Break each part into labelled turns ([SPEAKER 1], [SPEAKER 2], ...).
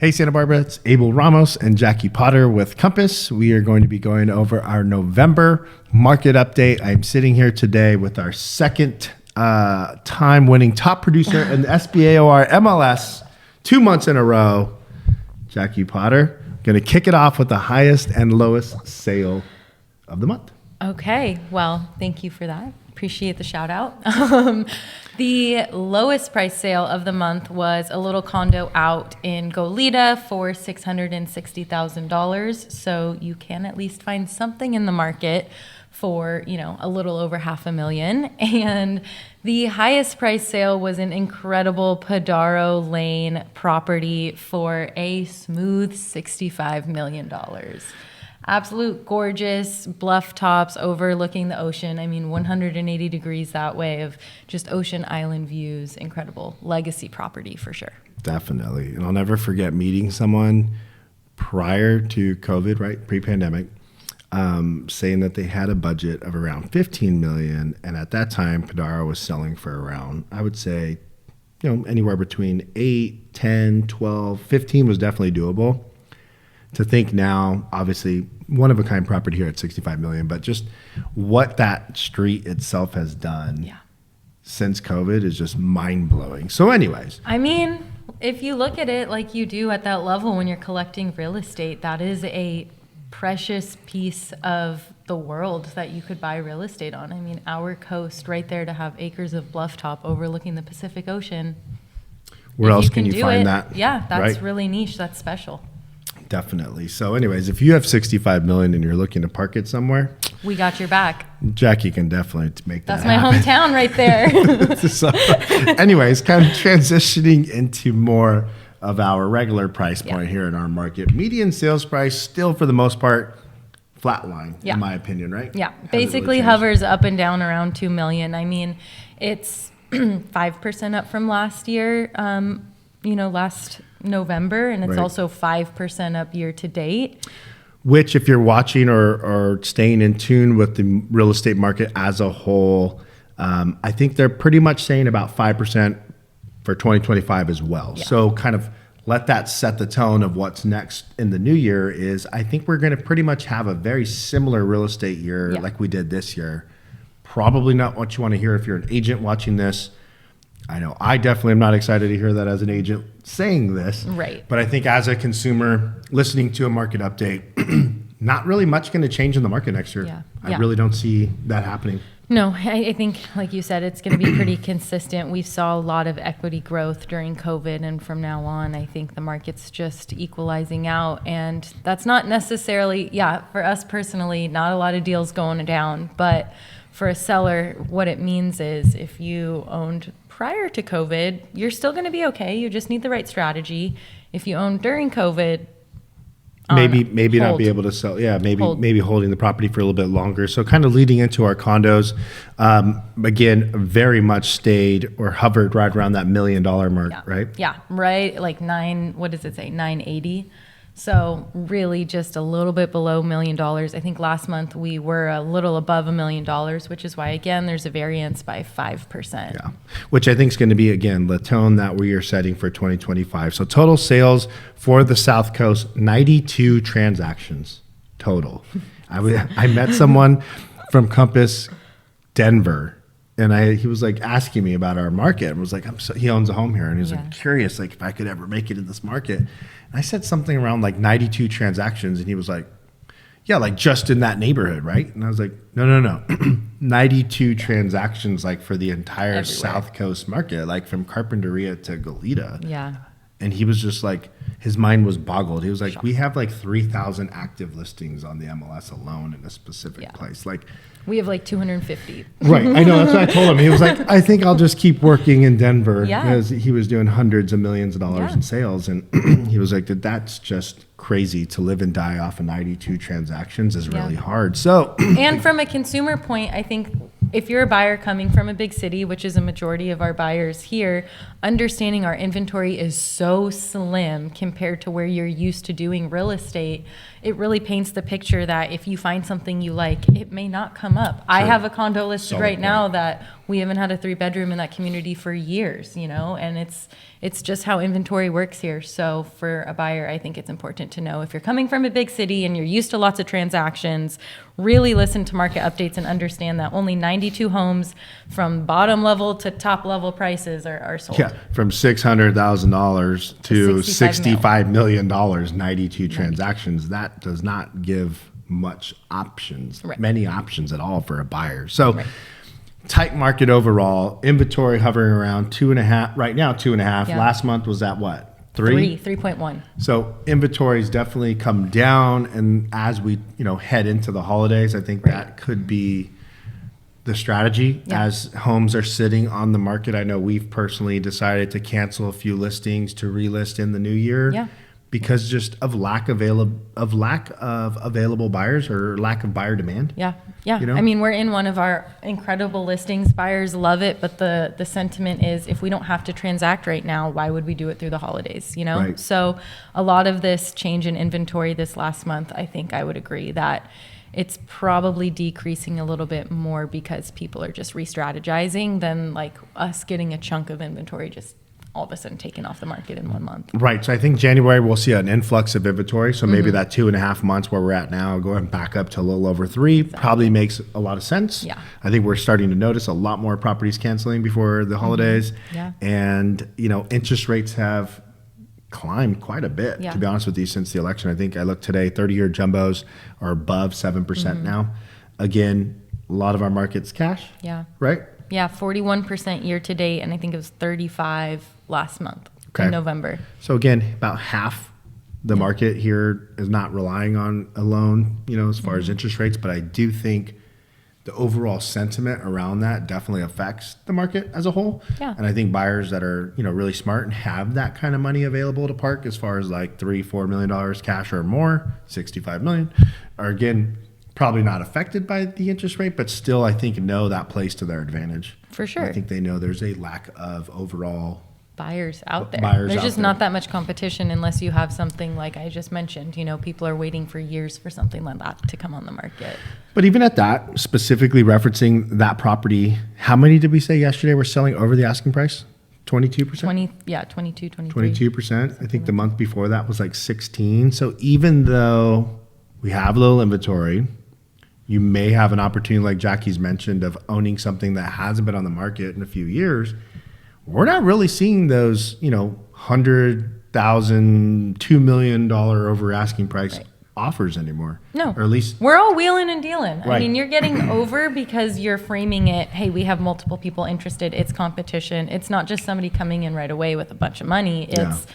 [SPEAKER 1] Hey Santa Barbara, it's Abel Ramos and Jackie Potter with Compass. We are going to be going over our November market update. I'm sitting here today with our second time winning top producer in the SBAOR MLS 2 months in a row, Jackie Potter. Going to kick it off with the highest and lowest sale of the month.
[SPEAKER 2] Okay, well, thank you for that. Appreciate the shout out. The lowest price sale of the month was a little condo out in Goleta for $660,000. So you can at least find something in the market for, a little over $500,000. And the highest price sale was an incredible Padaro Lane property for a smooth $65 million. Absolute gorgeous bluff tops overlooking the ocean. 180 degrees that way of just ocean island views. Incredible legacy property for sure.
[SPEAKER 1] Definitely. And I'll never forget meeting someone prior to COVID, right? Pre-pandemic, saying that they had a budget of around 15 million. And at that time, Padaro was selling for around, I would say, anywhere between 8, 10, 12, 15 was definitely doable. To think now, obviously, one of a kind property here at 65 million, but just what that street itself has done since COVID is just mind blowing. So anyways.
[SPEAKER 2] If you look at it like you do at that level when you're collecting real estate, that is a precious piece of the world that you could buy real estate on. Our coast right there to have acres of bluff top overlooking the Pacific Ocean.
[SPEAKER 1] Where else can you find that?
[SPEAKER 2] Yeah, that's really niche. That's special.
[SPEAKER 1] Definitely. So anyways, if you have 65 million and you're looking to park it somewhere,
[SPEAKER 2] we got your back.
[SPEAKER 1] Jackie can definitely make that happen.
[SPEAKER 2] That's my hometown right there.
[SPEAKER 1] So anyways, kind of transitioning into more of our regular price point here in our market. Median sales price still for the most part flatline, in my opinion, right?
[SPEAKER 2] Yeah. Basically really hovers up and down around 2 million. It's 5% up from last year, last November, and it's also 5% up year to date.
[SPEAKER 1] Which, if you're watching or staying in tune with the real estate market as a whole, I think they're pretty much saying about 5% for 2025 as well. Yeah. So kind of let that set the tone of what's next in the new year is I think we're going to pretty much have a very similar real estate year like we did this year. Probably not what you want to hear if you're an agent watching this. I know I definitely am not excited to hear that as an agent saying this.
[SPEAKER 2] Right.
[SPEAKER 1] But I think as a consumer listening to a market update, not really much going to change in the market next year.
[SPEAKER 2] Yeah.
[SPEAKER 1] I really don't see that happening.
[SPEAKER 2] No, I think, like you said, it's going to be pretty consistent. We saw a lot of equity growth during COVID, and from now on, I think the market's just equalizing out. And that's not necessarily, for us personally, not a lot of deals going down. But for a seller, what it means is if you owned prior to COVID, you're still going to be okay. You just need the right strategy. If you own during COVID,
[SPEAKER 1] maybe not be able to sell. Yeah, maybe holding the property for a little bit longer. So kind of leading into our condos, again, very much stayed or hovered right around that $1 million mark, right?
[SPEAKER 2] Yeah, right. Like 980. So really just a little bit below $1 million. I think last month we were a little above $1 million, which is why, again, there's a variance by 5%.
[SPEAKER 1] Yeah, which I think is going to be, again, the tone that we are setting for 2025. So total sales for the South Coast, 92 transactions total. I met someone from Compass Denver, and he was like asking me about our market and was like, he owns a home here. And he was like curious, like if I could ever make it in this market. And I said something around like 92 transactions. And he was like, yeah, like just in that neighborhood, right? And I was like, no. 92 transactions like for the entire everywhere. South Coast market, like from Carpinteria to Goleta.
[SPEAKER 2] Yeah.
[SPEAKER 1] And he was just like, his mind was boggled. He was like, we have like 3,000 active listings on the MLS alone in a specific place. Like,
[SPEAKER 2] we have like 250.
[SPEAKER 1] Right. I know. That's what I told him. He was like, I think I'll just keep working in Denver because he was doing hundreds of millions of dollars in sales. And he was like, that's just crazy to live and die off of 92 transactions is really hard. So,
[SPEAKER 2] and from a consumer point, I think if you're a buyer coming from a big city, which is a majority of our buyers here, understanding our inventory is so slim compared to where you're used to doing real estate, it really paints the picture that if you find something you like, it may not come up. Sure. I have a condo listed right now that we haven't had a 3-bedroom in that community for years, you know, and it's just how inventory works here. So for a buyer, I think it's important to know if you're coming from a big city and you're used to lots of transactions, really listen to market updates and understand that only 92 homes from bottom level to top level prices are sold.
[SPEAKER 1] Yeah, from $600,000 to $65 million, 92 transactions. That does not give much options, many options at all for a buyer. So tight market overall, inventory hovering around 2.5, right now 2.5.
[SPEAKER 2] Yeah.
[SPEAKER 1] Last month was at what? 3.1. So inventory's definitely come down, and as we head into the holidays, I think that could be the strategy as homes are sitting on the market. I know we've personally decided to cancel a few listings to relist in the new year because just of lack of available buyers or lack of buyer demand.
[SPEAKER 2] Yeah. I mean, we're in one of our incredible listings. Buyers love it, but the sentiment is, if we don't have to transact right now, why would we do it through the holidays, you know?
[SPEAKER 1] Right.
[SPEAKER 2] So a lot of this change in inventory this last month, I think I would agree that it's probably decreasing a little bit more because people are just re-strategizing than like us getting a chunk of inventory just all of a sudden taken off the market in 1 month.
[SPEAKER 1] Right. So I think January we'll see an influx of inventory. So maybe that 2.5 months where we're at now, going back up to a little over 3, probably makes a lot of sense.
[SPEAKER 2] Yeah.
[SPEAKER 1] I think we're starting to notice a lot more properties canceling before the holidays.
[SPEAKER 2] Yeah.
[SPEAKER 1] And, interest rates have climbed quite a bit, to be honest with you, since the election. I think I looked today, 30-year jumbos are above 7% now. Again, a lot of our market's cash.
[SPEAKER 2] Yeah.
[SPEAKER 1] Right?
[SPEAKER 2] Yeah, 41% year to date, and I think it was 35 last month in November.
[SPEAKER 1] So again, about half the market here is not relying on a loan, as far as interest rates, but I do think the overall sentiment around that definitely affects the market as a whole.
[SPEAKER 2] Yeah.
[SPEAKER 1] And I think buyers that are, really smart and have that kind of money available to park as far as like $3-4 million cash or more, 65 million, are again probably not affected by the interest rate, but still I think know that plays to their advantage.
[SPEAKER 2] For sure.
[SPEAKER 1] I think they know there's a lack of overall
[SPEAKER 2] buyers out there.
[SPEAKER 1] There's
[SPEAKER 2] just not that much competition unless you have something like I just mentioned. People are waiting for years for something like that to come on the market.
[SPEAKER 1] But even at that, specifically referencing that property, how many did we say yesterday were selling over the asking price? 22%?
[SPEAKER 2] 22, 23.
[SPEAKER 1] 22%. I think the month before that was like 16. So even though we have little inventory, you may have an opportunity, like Jackie's mentioned, of owning something that hasn't been on the market in a few years. We're not really seeing those, $100,000, $2 million over asking price offers anymore.
[SPEAKER 2] No,
[SPEAKER 1] or at least
[SPEAKER 2] we're all wheeling and dealing.
[SPEAKER 1] Right.
[SPEAKER 2] I mean, you're getting over because you're framing it, hey, we have multiple people interested. It's competition. It's not just somebody coming in right away with a bunch of money. It's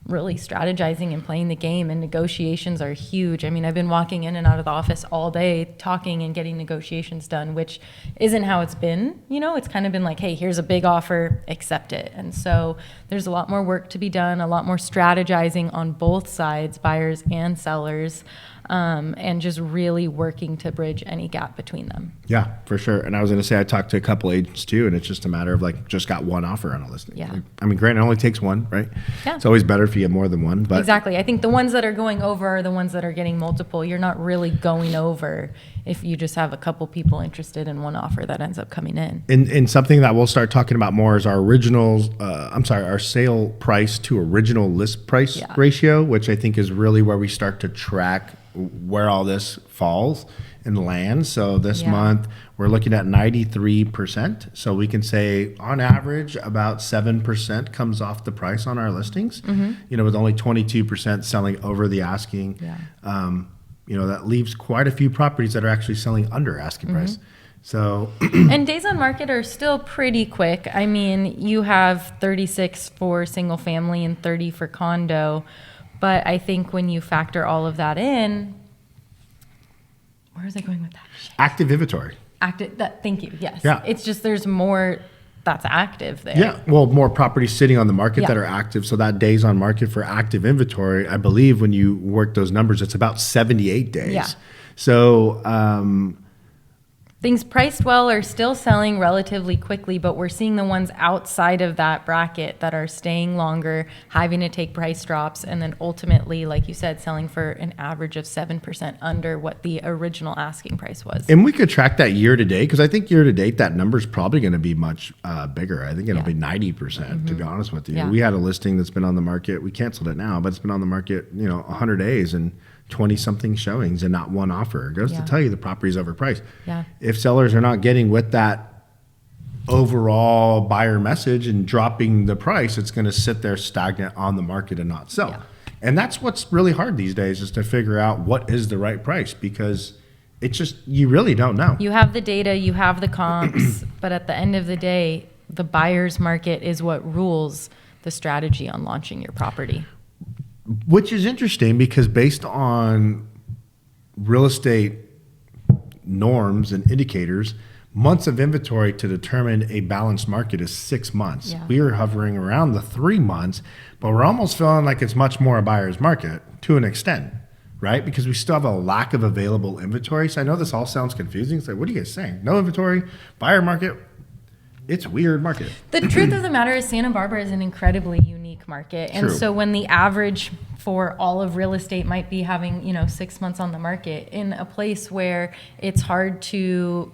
[SPEAKER 2] really strategizing and playing the game, and negotiations are huge. I mean, I've been walking in and out of the office all day talking and getting negotiations done, which isn't how it's been. It's kind of been like, hey, here's a big offer, accept it. And so there's a lot more work to be done, a lot more strategizing on both sides, buyers and sellers, and just really working to bridge any gap between them.
[SPEAKER 1] Yeah, for sure. And I was going to say, I talked to a couple agents too, and it's just a matter of like, just got one offer on a listing.
[SPEAKER 2] Yeah.
[SPEAKER 1] I mean, granted, it only takes one, right?
[SPEAKER 2] Yeah.
[SPEAKER 1] It's always better if you get more than one. But
[SPEAKER 2] exactly. I think the ones that are going over are the ones that are getting multiple. You're not really going over if you just have a couple people interested in one offer that ends up coming in.
[SPEAKER 1] And something that we'll start talking about more is our sale price to original list price ratio, which I think is really where we start to track where all this falls and lands. So this month we're looking at 93%. So we can say on average about 7% comes off the price on our listings, with only 22% selling over the asking. That leaves quite a few properties that are actually selling under asking price. So
[SPEAKER 2] and days on market are still pretty quick. I mean, you have 36 for single family and 30 for condo. But I think when you factor all of that in, where is I going with that?
[SPEAKER 1] Active inventory.
[SPEAKER 2] Thank you. Yes.
[SPEAKER 1] Yeah.
[SPEAKER 2] It's just there's more that's active there.
[SPEAKER 1] Yeah. Well, more properties sitting on the market that are active. So that days on market for active inventory, I believe when you work those numbers, it's about 78 days.
[SPEAKER 2] Yeah.
[SPEAKER 1] So
[SPEAKER 2] things priced well are still selling relatively quickly, but we're seeing the ones outside of that bracket that are staying longer, having to take price drops, and then ultimately, like you said, selling for an average of 7% under what the original asking price was.
[SPEAKER 1] And we could track that year to date, because I think year to date that number is probably going to be much bigger. I think it'll be 90%, to be honest with you.
[SPEAKER 2] Yeah.
[SPEAKER 1] We had a listing that's been on the market. We canceled it now, but it's been on the market, 100 days and 20 something showings and not one offer. It goes to tell you the property is overpriced.
[SPEAKER 2] Yeah.
[SPEAKER 1] If sellers are not getting with that overall buyer message and dropping the price, it's going to sit there stagnant on the market and not sell.
[SPEAKER 2] Yeah.
[SPEAKER 1] And that's what's really hard these days, is to figure out what is the right price, because it's just, you really don't know.
[SPEAKER 2] You have the data, you have the comps, but at the end of the day, the buyer's market is what rules the strategy on launching your property.
[SPEAKER 1] Which is interesting, because based on real estate norms and indicators, months of inventory to determine a balanced market is 6 months.
[SPEAKER 2] Yeah.
[SPEAKER 1] We are hovering around the 3 months, but we're almost feeling like it's much more a buyer's market to an extent, right? Because we still have a lack of available inventory. So I know this all sounds confusing. It's like, what are you guys saying? No inventory, buyer market? It's a weird market.
[SPEAKER 2] The truth of the matter is Santa Barbara is an incredibly unique market. And
[SPEAKER 1] True.
[SPEAKER 2] so when the average for all of real estate might be having, 6 months on the market in a place where it's hard to,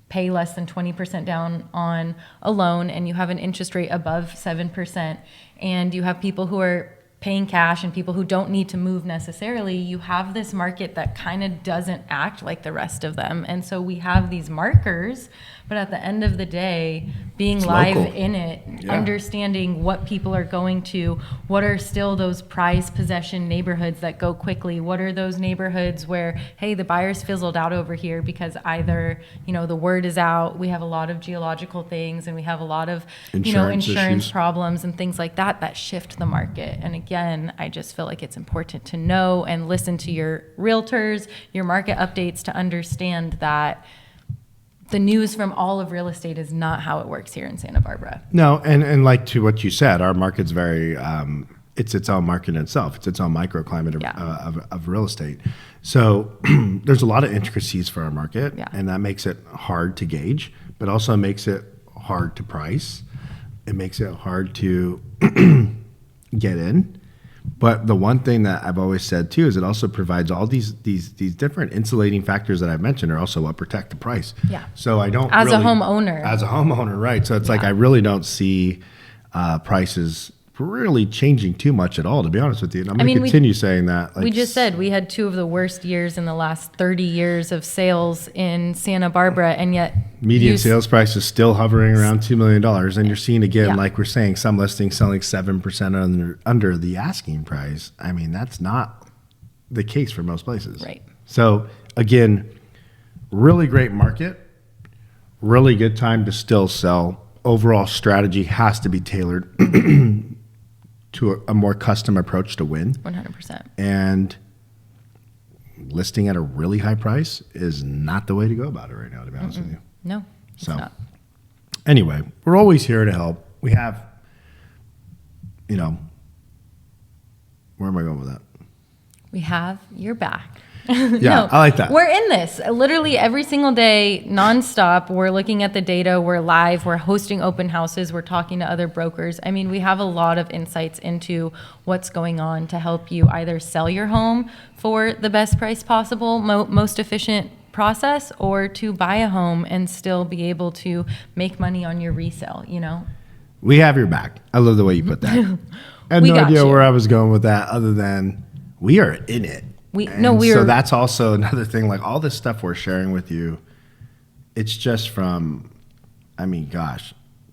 [SPEAKER 2] pay less than 20% down on a loan, and you have an interest rate above 7%, and you have people who are paying cash and people who don't need to move necessarily, you have this market that kind of doesn't act like the rest of them. And so we have these markers, but at the end of the day, being
[SPEAKER 1] It's
[SPEAKER 2] live
[SPEAKER 1] local.
[SPEAKER 2] in it,
[SPEAKER 1] Yeah.
[SPEAKER 2] understanding what people are going to, what are still those prized possession neighborhoods that go quickly, what are those neighborhoods where, hey, the buyer's fizzled out over here because either, the word is out, we have a lot of geological things, and we have a lot of,
[SPEAKER 1] Insurance
[SPEAKER 2] insurance
[SPEAKER 1] issues.
[SPEAKER 2] problems and things like that shift the market. And again, I just feel like it's important to know and listen to your realtors, your market updates, to understand that the news from all of real estate is not how it works here in Santa Barbara.
[SPEAKER 1] No, and like to what you said, our market's very, it's its own market in itself. It's its own microclimate of real estate. So there's a lot of intricacies for our market, and that makes it hard to gauge, but also makes it hard to price. It makes it hard to get in. But the one thing that I've always said too is it also provides all these different insulating factors that I've mentioned are also what protect the price.
[SPEAKER 2] Yeah.
[SPEAKER 1] So I don't
[SPEAKER 2] As a
[SPEAKER 1] really,
[SPEAKER 2] homeowner,
[SPEAKER 1] right? So it's like I really don't see prices really changing too much at all, to be honest with you. And I'm going to continue saying that.
[SPEAKER 2] We just said we had two of the worst years in the last 30 years of sales in Santa Barbara, and yet
[SPEAKER 1] median sales price is still hovering around $2 million. And you're seeing again, like we're saying, some listings selling 7% under the asking price. I mean, that's not the case for most places.
[SPEAKER 2] Right.
[SPEAKER 1] So again, really great market, really good time to still sell. Overall strategy has to be tailored to a more custom approach to win.
[SPEAKER 2] 100%.
[SPEAKER 1] And listing at a really high price is not the way to go about it right now, to be honest with you.
[SPEAKER 2] No, it's not.
[SPEAKER 1] Anyway, we're always here to help. We have, where am I going with that?
[SPEAKER 2] We have your back.
[SPEAKER 1] Yeah, I like that.
[SPEAKER 2] We're in this literally every single day, nonstop. We're looking at the data. We're live. We're hosting open houses. We're talking to other brokers. I mean, we have a lot of insights into what's going on to help you either sell your home for the best price possible, most efficient process, or to buy a home and still be able to make money on your resale,
[SPEAKER 1] We have your back. I love the way you put that. I had no idea where I was going with that other than we are in it. So that's also another thing, like all this stuff we're sharing with you, it's just from,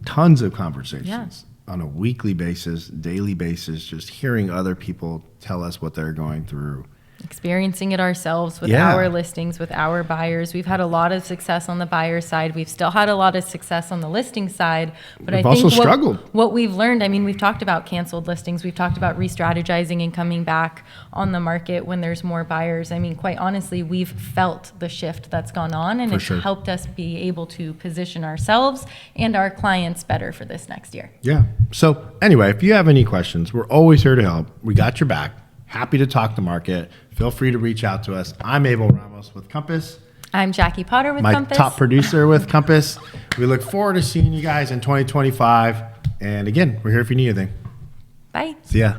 [SPEAKER 1] tons of conversations on a weekly basis, daily basis, just hearing other people tell us what they're going through.
[SPEAKER 2] Experiencing it ourselves with our listings, with our buyers. We've had a lot of success on the buyer side. We've still had a lot of success on the listing side. But
[SPEAKER 1] we've also struggled.
[SPEAKER 2] What we've learned, we've talked about canceled listings. We've talked about re-strategizing and coming back on the market when there's more buyers. Quite honestly, we've felt the shift that's gone on, and it's helped us be able to position ourselves and our clients better for this next year.
[SPEAKER 1] Yeah. So anyway, if you have any questions, we're always here to help. We got your back. Happy to talk the market. Feel free to reach out to us. I'm Abel Ramos with Compass.
[SPEAKER 2] I'm Jackie Potter with
[SPEAKER 1] my
[SPEAKER 2] Compass.
[SPEAKER 1] top producer with Compass. We look forward to seeing you guys in 2025. And again, we're here if you need anything.
[SPEAKER 2] Bye.
[SPEAKER 1] See ya.